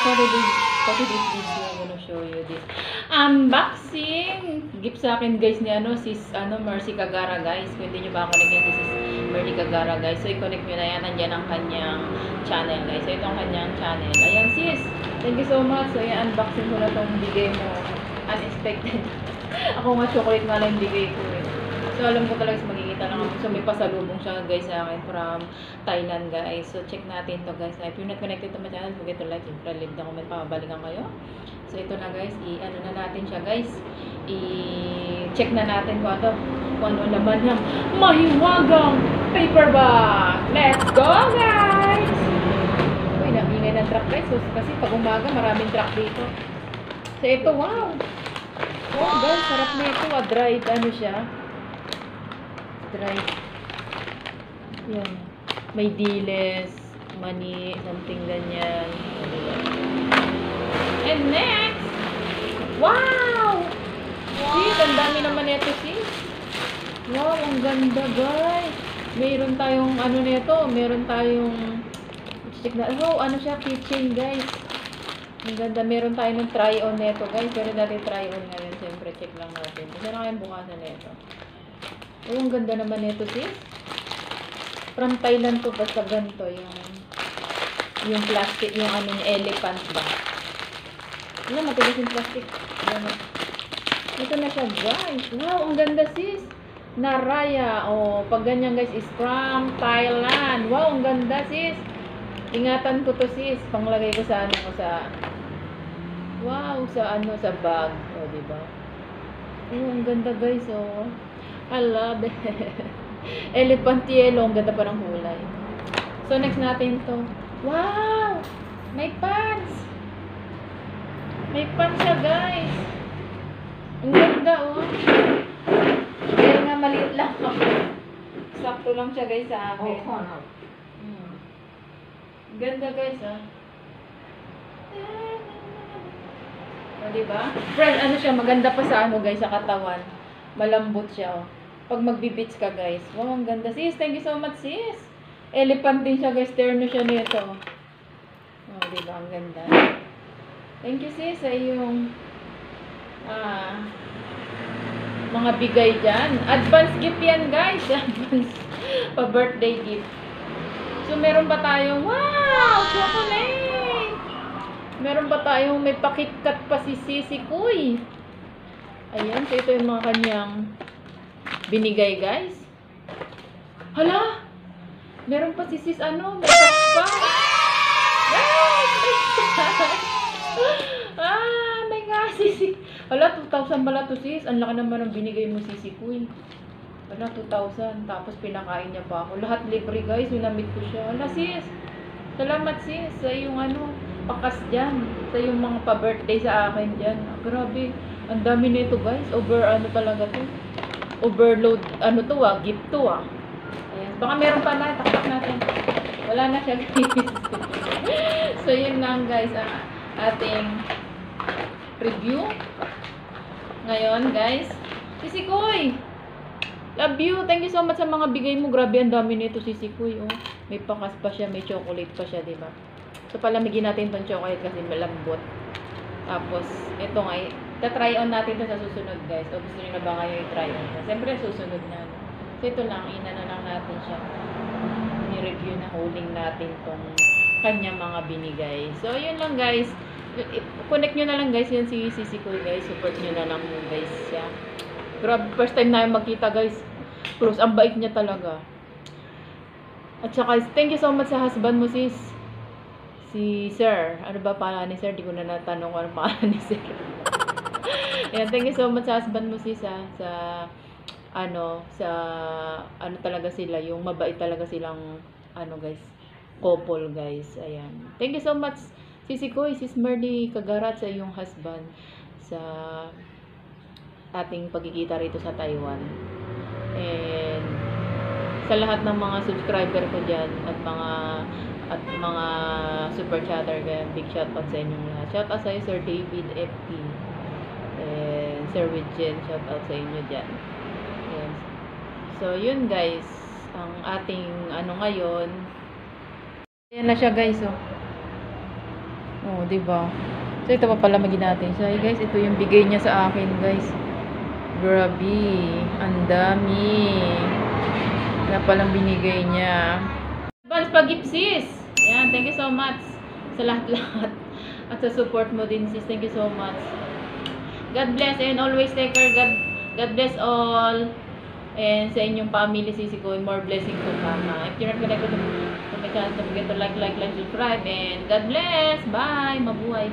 For today's video, I'm gonna show you this unboxing gift sa akin guys ni sis Mercy Kagara guys. Kung hindi nyo ba connect yan, this is Mercy Kagara guys. So i-connect nyo na yan, nandiyan ang kanyang channel guys. So ito ang kanyang channel. Ayan sis, thank you so much. So yan, unboxing ko na itong bigay mo. Unexpected. Ako nga chocolate nga lang bigay ko eh. So alam ko talaga magkikita lang ako. So may pasalubong siya guys sa akin from Thailand guys. So check natin to guys. If you're not connected to my channel, forget to like, subscribe, leave the comment, pabalikan kayo. So ito na guys, i-ano na natin siya guys. I-check na natin kung ano naman yung mahiwagang paper bag. Let's go guys! Uy, nabingay ng truck guys. So, kasi pag umaga maraming truck dito. So ito, wow! Wow guys, sarap na ito. Dried ano siya. Dried. Yan. May diles, mani, something ganyan. And next! Wow! Sis, ang dami naman ito sis. Wow, ang ganda guys. Mayroon tayong ano nito, meron tayong check na. Oh, ano siya, keychain guys. Ang ganda, meron tayo ng try-on nito guys. Pero natin try-on ngayon, siyempre check lang natin. Kasi na kayong bukasan nito. Oh, ang ganda naman nito sis. From Thailand to, basta ganito yung plastic, yung ano yung elephant ba. Ano, matigas yung plastic. Ganun. Ito na siya guys. Wow, ang ganda sis. Naraya. Oh, pag ganyan guys is from Thailand. Wow, ang ganda sis. Ingatan ko to sis. Panglagay ko sa ano ko sa wow, sa ano sa bag. Oh, di ba? Oh, ang ganda guys, oh. I love it. Elephant yellow, ang ganda pa ng kulay. So next natin to. Wow! May pants. May pants siya, guys. Ang ganda, oh. Kaya nga maliit lang ako. Sakto lang siya, guys, sa akin. Ganda, guys, ah. O, diba? Friend, ano siya, maganda pa sa ano, guys, sa katawan. Malambot siya, oh. Pag magbi-beach ka, guys. Wow, ang ganda. Sis, thank you so much, sis. Elephant din siya, guys. Terno siya nito. Oh, diba? Ang ganda. Thank you, sis, sa iyong mga bigay dyan. Advance gift yan, guys. Advance pa-birthday gift. So, meron pa tayong, wow, chocolate! Meron pa tayong may pakitkat pa si Sisi Kuy. Ayan, so ito yung mga kanyang binigay, guys. Hala! Meron pa si sis, ano, may pa. May nga sisi. Hala, 2,000 pala to sis. Ang laki naman ang binigay mo Sisi Kuy. Hala, 2,000. Tapos pinakain niya pa ako. Lahat libre, guys. Minamit ko siya. Hala, sis. Salamat, sis. Sa yung ano, pakas dyan. Sa yung mga pa-birthday sa akin dyan. Grabe. Ang dami nito, guys. Ano talaga to. Overload, ano to gift to Ayan. Baka meron pa na, taktak natin. Wala na siya, guys. So, yun lang, guys, ang ating review. Ngayon, guys. Sisi Kuy! Love you! Thank you so much sa mga bigay mo. Grabe, ang dami nito, Sisi Kuy, oh. May pakas pa siya, may chocolate pa siya, diba? So, palamigin natin itong chocolate kasi malambot. Tapos, ito nga, try on natin ito sa susunod, guys. O gusto nyo na ba kayo i-try on? Siyempre, susunod na. So, ito lang. Ina na lang natin siya. I-review na holding natin tong kanyang mga binigay. So, yun lang, guys. Connect nyo na lang, guys. Yan si Sisi Kuy, guys. Support nyo na lang yun, guys. Siya. Grabe, first time na magkita, guys. Close. Ang bait niya talaga. At saka, thank you so much sa husband mo, sis. Si Sir. Ano ba pangalan ni Sir? Di ko na natanong kung ano pangalan ni Sir. Ayan, thank you so much sa husband mo sis sa ano talaga sila, yung mabait talaga silang ano guys, couple guys. Ayan. Thank you so much Sisi Kuy, sis Mercy Kagara sa iyong husband sa ating pagkikita rito sa Taiwan. And sa lahat ng mga subscriber ko diyan at mga super chatter, big shout out sa inyong lahat. Shout out sa iyo, Sir David FP. And Sir Widgen, shout out sa inyo dyan. Yes. So, yun guys. Ang ating ano ngayon. Ayan na siya guys, oh. Oh, 'di ba? So ito pa pala magin natin. So guys, ito yung bigay niya sa akin, guys. Grabe, ang dami. Na palang binigay niya. Advance pag-gift sis. Yan, thank you so much sa lahat-lahat. At sa support mo din sis. Thank you so much. God bless and always take care. God bless all. And sa inyong family sisi ko, more blessing to come. If you're not connected to my channel, don't forget to like, subscribe. And God bless. Bye. Mabuhay.